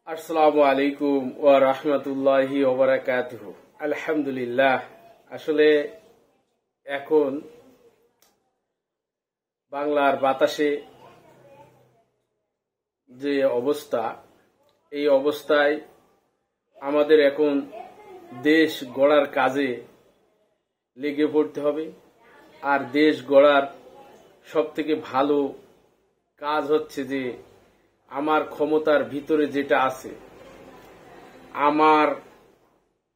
আসসালামু আলাইকুম ওয়া রাহমাতুল্লাহি ওয়া বারাকাতুহু। আলহামদুলিল্লাহ। আসলে এখন বাংলার বাতাসে যে অবস্থা, এই অবস্থায় আমাদের এখন দেশ গড়ার কাজে লেগে পড়তে হবে। আর দেশ গড়ার সবথেকে ভালো কাজ হচ্ছে যে আমার ক্ষমতার ভিতরে যেটা আছে, আমার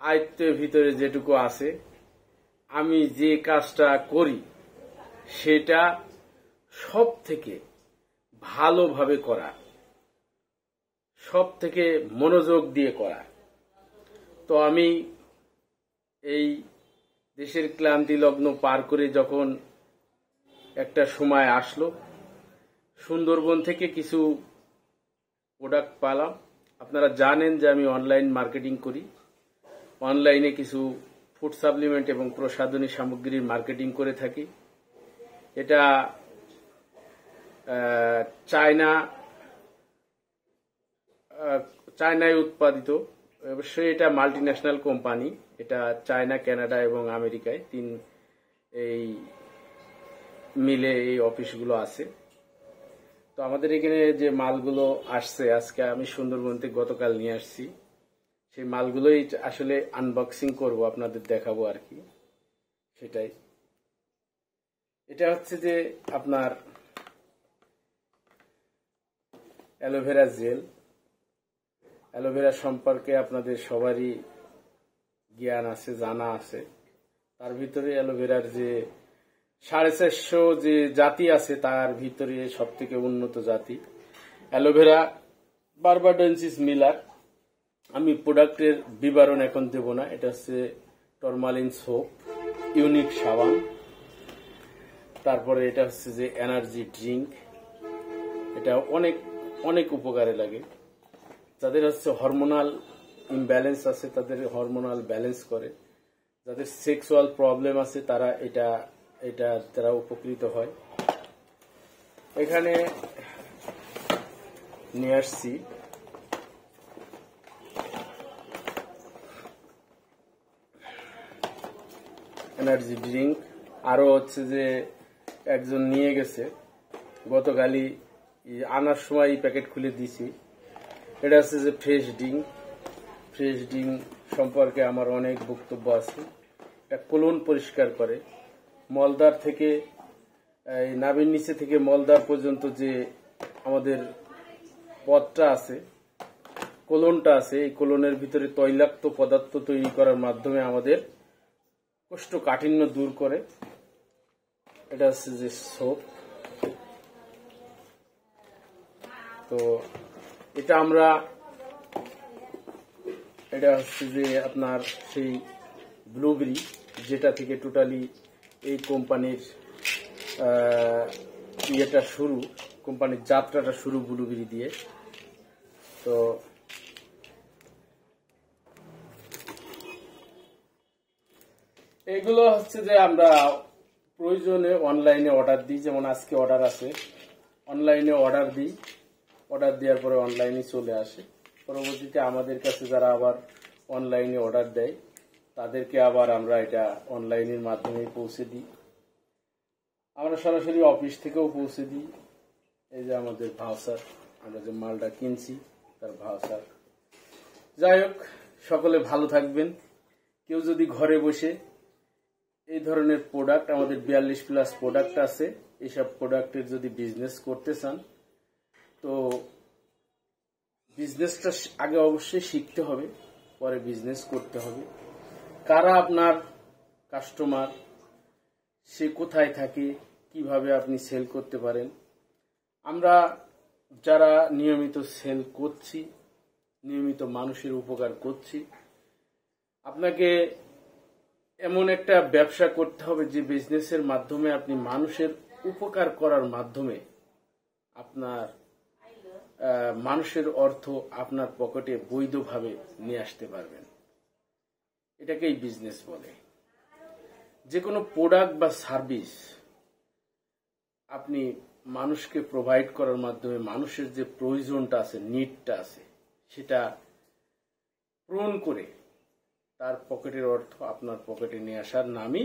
আয়ত্তের ভিতরে যেটুকু আছে, আমি যে কাজটা করি সেটা সব থেকে ভালোভাবে করা, সব থেকে মনোযোগ দিয়ে করা। তো আমি এই দেশের ক্লান্তি লগ্ন পার করে যখন একটা সময় আসলো, সুন্দরবন থেকে কিছু প্রোডাক্ট পেলাম। আপনারা জানেন যে আমি অনলাইন মার্কেটিং করি, অনলাইনে কিছু ফুড সাপ্লিমেন্ট এবং প্রসাধনী সামগ্রীর মার্কেটিং করে থাকি। এটা চায়নায় উৎপাদিত, অবশ্যই এটা মাল্টিন্যাশনাল কোম্পানি। এটা চায়না, কানাডা এবং আমেরিকায় এই মিলে এই অফিসগুলো আছে। তো আমাদের এখানে যে মালগুলো আসছে, আজকে আমি সুন্দরবন থেকে গতকাল নিয়ে আসছি, সেই মালগুলোই আসলে আনবক্সিং করব, আপনাদের দেখাবো আর কি। সেটাই, এটা হচ্ছে যে আপনার অ্যালোভেরা জেল। অ্যালোভেরা সম্পর্কে আপনাদের সবারই জ্ঞান আছে, জানা আছে। তার ভিতরে অ্যালোভেরার যে 450 যে জাতি আছে, তার ভিতরে সব থেকে উন্নত জাতি অ্যালোভেরা বারবাডেন্সিস মিলার। আমি প্রোডাক্টের বিবরণ এখন দেব না। এটা হচ্ছে টরমালিন সোপ, ইউনিক সাবান, তারপরে এটা হচ্ছে যে এনার্জি ড্রিঙ্ক। এটা অনেক অনেক উপকারে লাগে। যাদের হচ্ছে হরমোনাল ইমব্যালেন্স আছে, তাদের হরমোনাল ব্যালেন্স করে। যাদের সেক্সুয়াল প্রবলেম আছে, তারা তারা উপকৃত হয়। এখানে নিয়ে আসছি এনার্জি ড্রিঙ্ক। আরো হচ্ছে যে একজন নিয়ে গেছে, গতকালই আনার সময় প্যাকেট খুলে দিছি। এটা হচ্ছে যে ফ্রেশ ড্রিঙ্ক। ফ্রেশ ড্রিঙ্ক সম্পর্কে আমার অনেক বক্তব্য আছে। এটা কোলন পরিষ্কার করে। মলদার থেকে নাভির নিচে থেকে মলদার পর্যন্ত যে আমাদের পথটা আছে, কোলনটা আছে, এই কোলনের ভিতরে তৈলাক্ত পদার্থ তৈরি করার মাধ্যমে আমাদের কোষ্ঠকাঠিন্য দূর করে। এটা হচ্ছে যে সোপ। তো এটা হচ্ছে যে আপনার সেই ব্লুবেরি, যেটা থেকে টোটালি এই কোম্পানির কোম্পানির যাত্রাটা শুরু ব্লুবেরি দিয়ে। তো এইগুলো হচ্ছে যে আমরা প্রয়োজনে অনলাইনে অর্ডার দিই। যেমন আজকে অর্ডার আছে, অনলাইনে অর্ডার দিই। অর্ডার দেওয়ার পরে অনলাইনে চলে আসে। পরবর্তীতে আমাদের কাছে যারা আবার অনলাইনে অর্ডার দেয়, তাদেরকে আবার আমরা এটা অনলাইনের মাধ্যমে পৌঁছে দিই। আমরা সরাসরি অফিস থেকেও পৌঁছে দিই। এই যে আমাদের ভাউচার, আমরা যে মালটা কিনছি তার ভাউচার। যাই হোক, সকলে ভালো থাকবেন। কেউ যদি ঘরে বসে এই ধরনের প্রোডাক্ট, আমাদের 42+ প্রোডাক্ট আছে, এইসব প্রোডাক্টের যদি বিজনেস করতে চান, তো বিজনেসটা আগে অবশ্যই শিখতে হবে, পরে বিজনেস করতে হবে। কারা আপনার কাস্টমার, সে কোথায় থাকে, কিভাবে আপনি সেল করতে পারেন। আমরা যারা নিয়মিত সেল করছি, নিয়মিত মানুষের উপকার করছি, আপনাকে এমন একটা ব্যবসা করতে হবে যে বিজনেসের মাধ্যমে আপনি মানুষের উপকার করার মাধ্যমে আপনার মানুষের অর্থ আপনার পকেটে বৈধভাবে নিয়ে আসতে পারবেন। এটাকেই বিজনেস বলে। যে কোনো প্রোডাক্ট বা সার্ভিস আপনি মানুষকে প্রোভাইড করার মাধ্যমে মানুষের যে প্রয়োজনটা আছে, নিডটা আছে, সেটা পূরণ করে তার পকেটের অর্থ আপনার পকেটে নিয়ে আসার নামই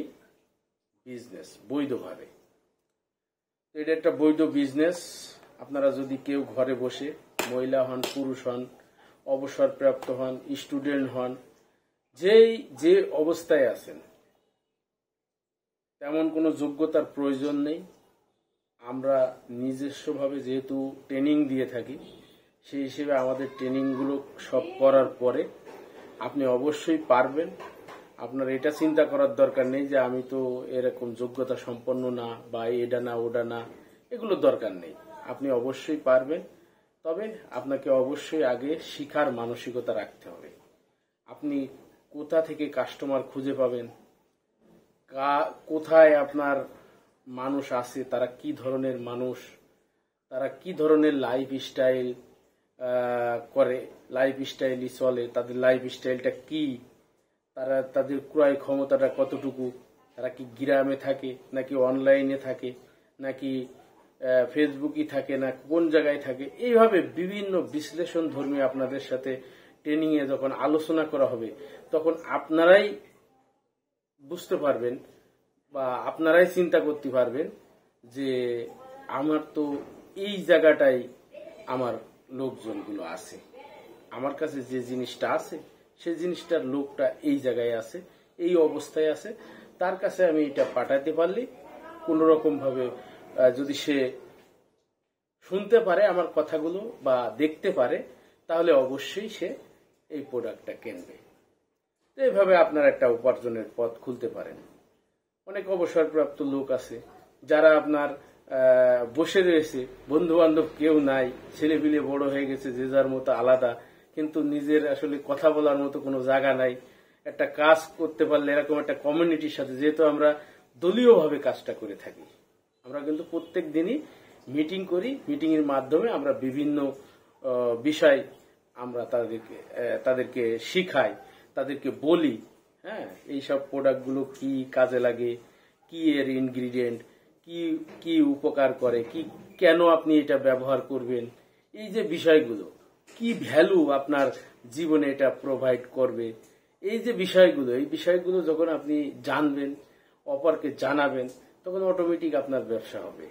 বিজনেস, বৈধভাবে। এটা একটা বৈধ বিজনেস। আপনারা যদি কেউ ঘরে বসে, মহিলা হন, পুরুষ হন, অবসরপ্রাপ্ত হন, স্টুডেন্ট হন, যে অবস্থায় আছেন, তেমন কোনো যোগ্যতার প্রয়োজন নেই। আমরা নিজস্বভাবে যেহেতু ট্রেনিং দিয়ে থাকি, সেই হিসেবে আমাদের ট্রেনিংগুলো সব করার পরে আপনি অবশ্যই পারবেন। আপনার এটা চিন্তা করার দরকার নেই যে আমি তো এরকম যোগ্যতা সম্পন্ন না, বা এটা না ওটা না, এগুলো দরকার নেই। আপনি অবশ্যই পারবেন। তবে আপনাকে অবশ্যই আগে শিখার মানসিকতা রাখতে হবে। আপনি কোথা থেকে কাস্টমার খুঁজে পাবেন, কোথায় আপনার মানুষ আছে, তারা কি ধরনের মানুষ, তারা কি ধরনের লাইফ স্টাইল করে, লাইফ স্টাইলই চলে, তাদের লাইফ স্টাইলটা কি, তাদের ক্রয় ক্ষমতাটা কতটুকু, তারা কি গ্রামে থাকে নাকি অনলাইনে থাকে নাকি ফেসবুকই থাকে না কোন জায়গায় থাকে, এইভাবে বিভিন্ন বিশ্লেষণ ধর্মী আপনাদের সাথে ট্রেনিং এ যখন আলোচনা করা হবে, তখন আপনারাই বুঝতে পারবেন বা আপনারাই চিন্তা করতে পারবেন যে আমার তো এই জায়গাটাই আমার লোকজনগুলো আছে, আমার কাছে যে জিনিসটা আছে সেই জিনিসটার লোকটা এই জায়গায় আছে, এই অবস্থায় আছে, তার কাছে আমি এটা পাঠাতে পারলে কোন রকম ভাবে যদি সে শুনতে পারে আমার কথাগুলো বা দেখতে পারে, তাহলে অবশ্যই সে এই প্রোডাক্টটা কিনবে। এইভাবে আপনার একটা উপার্জনের পথ খুলতে পারেন। অনেক অবসরপ্রাপ্ত লোক আছে যারা আপনার বসে রয়েছে, বন্ধু বান্ধব কেউ নাই, ছেলে পিলে বড় হয়ে গেছে, যে যার মতো আলাদা, কিন্তু নিজের আসলে কথা বলার মতো কোনো জায়গা নাই। একটা কাজ করতে পারলে এরকম একটা কমিউনিটির সাথে, যেহেতু আমরা দলীয়ভাবে কাজটা করে থাকি, আমরা কিন্তু প্রত্যেক দিনই মিটিং করি, মিটিং এর মাধ্যমে আমরা বিভিন্ন বিষয় আমরা তাদেরকে শিখাই, তাদেরকে বলি, হ্যাঁ, এইসব প্রোডাক্টগুলো কি কাজে লাগে, কি এর ইনগ্রিডিয়েন্ট, কি উপকার করে, কি কেন আপনি এটা ব্যবহার করবেন, এই যে বিষয়গুলো, কি ভ্যালু আপনার জীবনে এটা প্রোভাইড করবে, এই যে বিষয়গুলো, এই বিষয়গুলো যখন আপনি জানবেন, অপরকে জানাবেন, তখন অটোমেটিক আপনার ব্যবসা হবে।